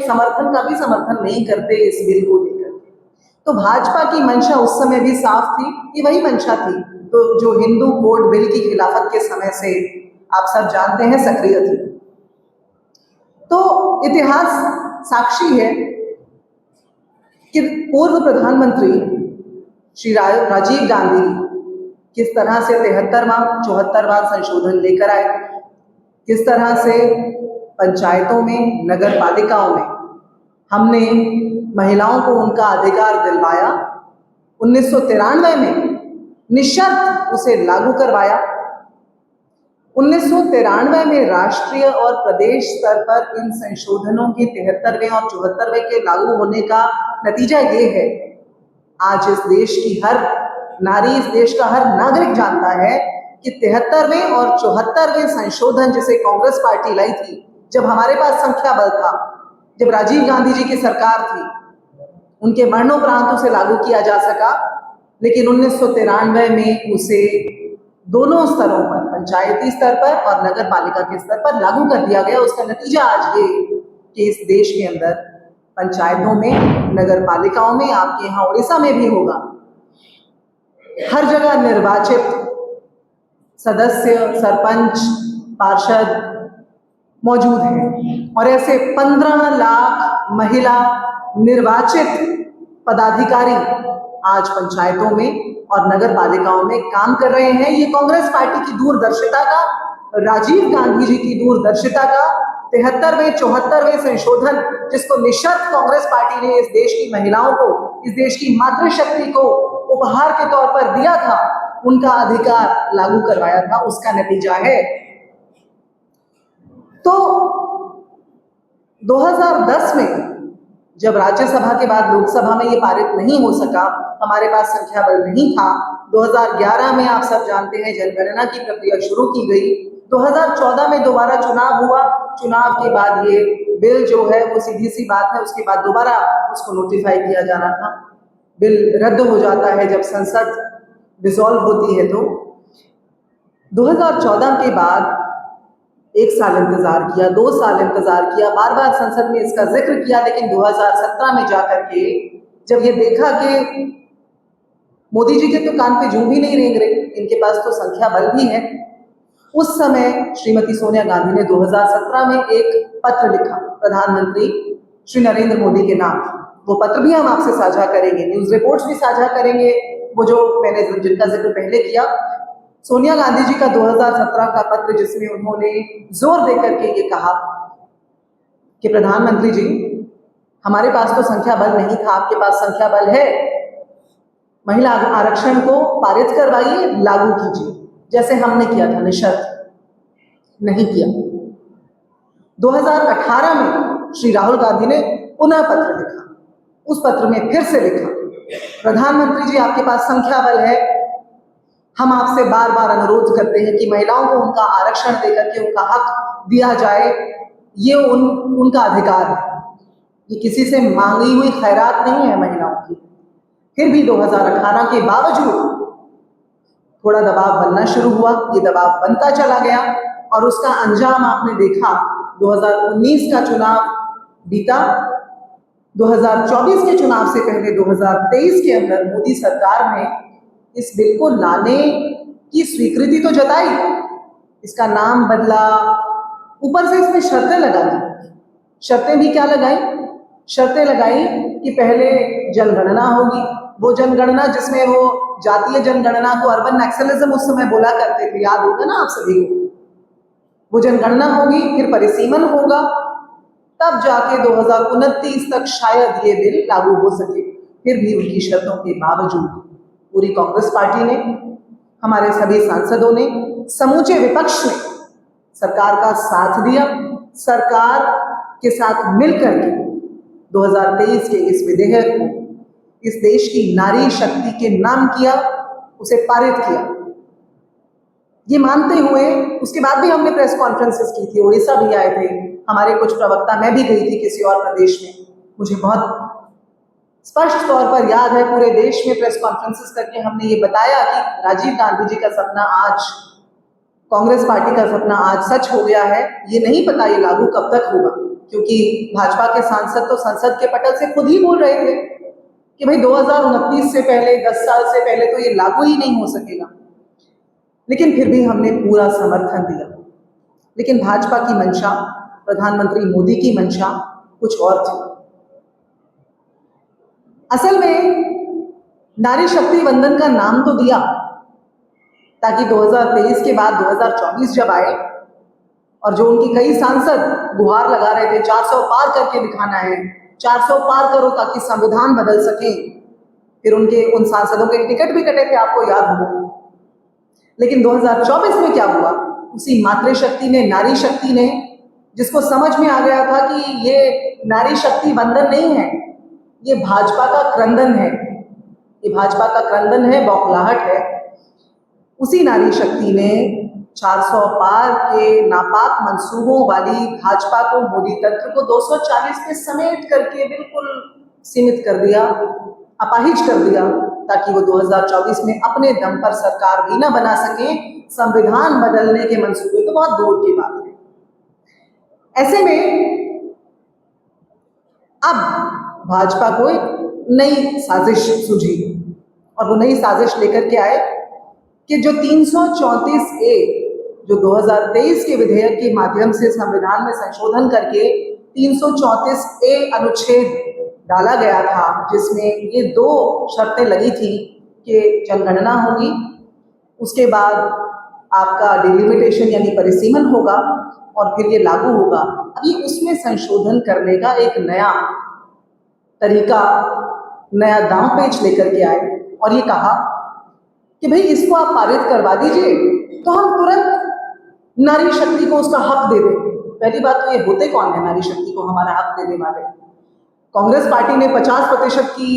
समर्थन का भी समर्थन नहीं करते इस बिल को लेकर। तो भाजपा की मंशा उस समय भी साफ थी, ये वही मंशा थी तो जो हिंदू कोड बिल की खिलाफत के समय से आप सब जानते हैं सक्रिय थी। तो इतिहास साक्षी है कि पूर्व प्रधानमंत्री श्री राजीव गांधी किस तरह से 73वां 74वां संशोधन लेकर आए, किस तरह से पंचायतों में, नगर पालिकाओं में हमने महिलाओं को उनका अधिकार दिलवाया, 1993 में निशर्त उसे लागू करवाया, 1993 में राष्ट्रीय और प्रदेश स्तर पर इन संशोधनों के 73वें और 74वें के लागू होने का नतीजा ये है, आज इस देश की हर नारी, इस देश का हर नागरिक जानता है कि 73वें और 74वें संशोधन जिसे कांग्रेस पार्टी लाई थी, जब हमारे पास संख्या बल था, जब राजीव गांधी जी की सरकार थी, उनके मरणोपरांत उसे लागू किया जा सका, लेकिन 1993 में उसे दोनों स्तरों पर, पंचायती स्तर पर और नगर पालिका के स्तर पर लागू कर दिया गया। उसका नतीजा आज ये कि इस देश के अंदर पंचायतों में, नगर पालिकाओं में, आपके यहाँ उड़ीसा में भी होगा, हर जगह निर्वाचित सदस्य, सरपंच, पार्षद मौजूद हैं और ऐसे 15 लाख महिला निर्वाचित पदाधिकारी आज पंचायतों में और नगर पालिकाओं में काम कर रहे हैं। ये कांग्रेस पार्टी की दूरदर्शिता का, राजीव गांधी जी की दूरदर्शिता का 73वें 74वें संशोधन, जिसको निशर्त कांग्रेस पार्टी ने इस देश की महिलाओं को, इस देश की मातृशक्ति को उपहार के तौर पर दिया था, उनका अधिकार लागू करवाया था, उसका नतीजा है। तो 2010 में जब राज्यसभा के बाद लोकसभा में ये पारित नहीं हो सका, हमारे पास संख्या बल नहीं था, 2011 में आप सब जानते हैं जनगणना की प्रक्रिया शुरू की गई, 2014 में दोबारा चुनाव हुआ, चुनाव के बाद ये बिल जो है वो सीधी सी बात है, उसके बाद दोबारा उसको नोटिफाई किया जाना था। बिल रद्द हो जाता है जब संसद डिसॉल्व होती है। तो 2014 के बाद 1 साल इंतजार किया, 2 साल इंतजार किया, बार बार संसद में इसका जिक्र किया, लेकिन 2017 में जाकर के जब ये देखा कि मोदी जी के तो कान पे जूं भी नहीं रेंग रहे, इनके पास तो संख्या बल भी है, उस समय श्रीमती सोनिया गांधी ने 2017 में एक पत्र लिखा प्रधानमंत्री श्री नरेंद्र मोदी के नाम। वो पत्र भी हम आपसे साझा करेंगे, न्यूज रिपोर्ट्स भी साझा करेंगे, वो जो मैंने जिनका जिक्र पहले किया, सोनिया गांधी जी का 2017 का पत्र, जिसमें उन्होंने जोर देकर के ये कहा कि प्रधानमंत्री जी, हमारे पास तो संख्या बल नहीं था, आपके पास संख्या बल है, महिला आरक्षण को पारित करवाइए, लागू कीजिए, जैसे हमने किया था, निशर्त नहीं किया। 2018 में श्री राहुल गांधी ने पुनः पत्र लिखा, उस पत्र में फिर से लिखा, प्रधानमंत्री जी, आपके पास संख्या बल है, हम आपसे बार बार अनुरोध करते हैं कि महिलाओं को उनका आरक्षण देकर के उनका हक दिया जाए, ये उनका अधिकार है, ये किसी से मांगी हुई खैरात नहीं है महिलाओं की। फिर भी 2018 के बावजूद थोड़ा दबाव बनना शुरू हुआ, ये दबाव बनता चला गया और उसका अंजाम आपने देखा। 2019 का चुनाव बीता, 2024 के चुनाव से पहले 2023 के अंदर मोदी सरकार ने इस बिल को लाने की स्वीकृति तो जताई, इसका नाम बदला, ऊपर से इसमें शर्तें लगा दी। शर्तें भी क्या लगाई? शर्तें लगाई कि पहले जनगणना होगी, वो जनगणना जिसमें वो जातीय जनगणना को अर्बन नक्सलिज्म उस समय बोला करते थे, याद होगा ना आप सभी को। वो जनगणना होगी, फिर परिसीमन होगा, तब जाके 2029 तक शायद ये बिल लागू हो सके। फिर भी उनकी शर्तों के बावजूद पूरी कांग्रेस पार्टी ने, हमारे सभी सांसदों ने, समूचे विपक्ष ने सरकार का साथ दिया, सरकार के साथ मिलकर के 2023 के इस विधेयक को इस देश की नारी शक्ति के नाम किया, उसे पारित किया। ये मानते हुए उसके बाद भी हमने प्रेस कॉन्फ्रेंसेस की थी, उड़ीसा भी आए थे हमारे कुछ प्रवक्ता, मैं भी गई थी किसी और प्रदेश में। मुझे बहुत स्पष्ट तौर पर याद है, पूरे देश में प्रेस कॉन्फ्रेंसेस करके हमने ये बताया कि राजीव गांधी जी का सपना आज, कांग्रेस पार्टी का सपना आज सच हो गया है। ये नहीं पता ये लागू कब तक होगा, क्योंकि भाजपा के सांसद तो संसद के पटल से खुद ही बोल रहे थे कि भाई 2029 से पहले, 10 साल से पहले तो ये लागू ही नहीं हो सकेगा। लेकिन फिर भी हमने पूरा समर्थन दिया। लेकिन भाजपा की मंशा, प्रधानमंत्री मोदी की मंशा कुछ और थी। असल में नारी शक्ति वंदन का नाम तो दिया ताकि 2023 के बाद 2024 जब आए और जो उनके कई सांसद गुहार लगा रहे थे 400 पार करके दिखाना है, 400 पार करो ताकि संविधान बदल सके, फिर उन सांसदों के टिकट भी कटे थे, आपको याद हो। लेकिन 2024 में क्या हुआ? उसी मातृशक्ति ने, नारी शक्ति ने, जिसको समझ में आ गया था कि ये नारी शक्ति वंदन नहीं है, ये भाजपा का क्रंदन है, ये भाजपा का क्रंदन है, बौखलाहट है। उसी नारी शक्ति ने 400 पार के नापाक मंसूबों वाली भाजपा को, मोदी तंत्र को 240 पे समेट करके बिल्कुल सीमित कर दिया, अपाहिज कर दिया, ताकि वो 2024 में अपने दम पर सरकार भी ना बना सके। संविधान बदलने के मंसूबे तो बहुत दूर की बात है। ऐसे में अब भाजपा को एक नई साजिश सूझी और वो नई साजिश लेकर के आए कि जो 334A, जो 2023 के विधेयक के माध्यम से संविधान में संशोधन करके 334A अनुच्छेद डाला गया था, जिसमें ये 2 शर्तें लगी थी कि जनगणना होगी, उसके बाद आपका डिलिमिटेशन यानी परिसीमन होगा और फिर ये लागू होगा। अभी उसमें संशोधन करने का एक नया तरीका, नया दांव पेच लेकर के आए और ये कहा कि भाई इसको आप पारित करवा दीजिए तो हम तुरंत नारी शक्ति को उसका हक दे दें। पहली बात तो ये होते कौन है नारी शक्ति को हमारा हक देने वाले? कांग्रेस पार्टी ने 50% की